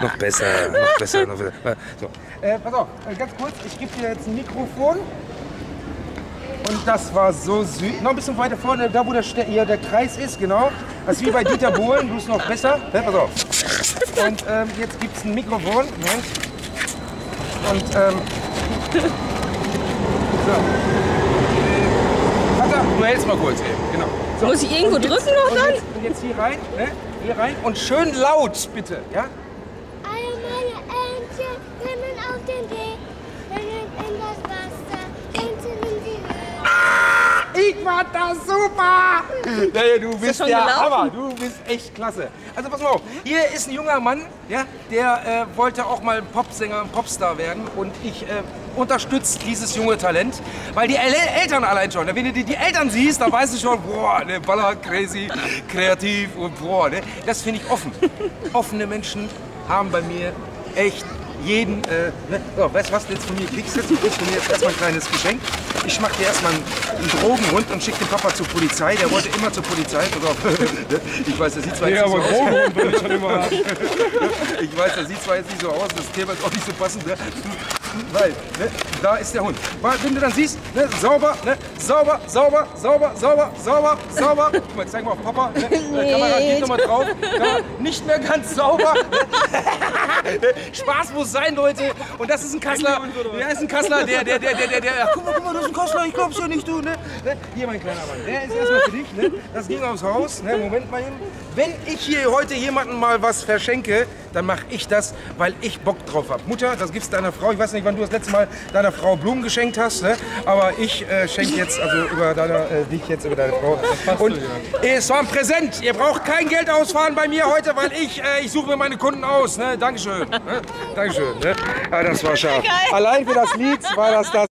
Noch besser, noch besser, noch besser. So. Pass auf, ganz kurz, ich gebe dir jetzt ein Mikrofon. Und das war so süß. Noch ein bisschen weiter vorne, da wo hier der Kreis ist, genau. Das ist wie bei Dieter Bohlen, du bist noch besser. Pass auf. Und jetzt gibt es ein Mikrofon. Moment. Und so. Warte, du hältst mal kurz eben, genau. So. Muss ich irgendwo drücken noch dann? Und jetzt hier rein, ne? Hier rein. Und schön laut, bitte, ja? Alle meine Entchen schwimmen auf den See, rennen in das Wasser, tanzen in die Höhe. Ich fand das super! Naja, du bist schon der gelaufen? Hammer, du bist echt klasse. Also pass mal auf, hier ist ein junger Mann, ja, der wollte auch mal Popsänger und Popstar werden und ich unterstütze dieses junge Talent, weil die Eltern allein schon, wenn du die Eltern siehst, dann weißt du schon, boah, ne, Baller, crazy, kreativ und boah, ne, das finde ich offen. Offene Menschen haben bei mir echt jeden, ne? So, weißt du was du jetzt von mir kriegst? Du kriegst von mir jetzt erstmal ein kleines Geschenk. Ich mach dir erstmal einen Drogenhund und schick den Papa zur Polizei. Der wollte immer zur Polizei. Ich weiß, der sieht zwar jetzt nicht so aus. Drogenhund will ich schon immer haben. Ich weiß, der sieht zwar jetzt nicht so aus, das Thema ist auch nicht so passend. Ne? Weil, ne? Da ist der Hund. Wenn du dann siehst, ne? Sauber, ne? Sauber, sauber, sauber, sauber, sauber, sauber. Guck mal, zeig mal auf Papa. Ne? Kamera geht nochmal drauf. Nicht mehr ganz sauber. Spaß muss sein, Leute. Und das ist ein Kassler. Der ist ein Kassler, der. Guck mal, das ist ein Kassler. Ich glaub's ja nicht, du, ne? Hier, mein kleiner Mann. Der ist erstmal für dich, ne? Das ging aufs Haus. Ne? Moment mal hin. Wenn ich hier heute jemandem mal was verschenke, dann mache ich das, weil ich Bock drauf habe. Mutter, das gibst deiner Frau. Ich weiß nicht, wann du das letzte Mal deiner Frau Blumen geschenkt hast, ne? Aber ich schenke jetzt, also über dich jetzt über deine Frau. Und es war ein Präsent. Ihr braucht kein Geld ausfahren bei mir heute, weil ich suche mir meine Kunden aus. Ne? Dankeschön. Ne? Dankeschön. Ne? Ja, das war scharf. Allein für das Lied war das.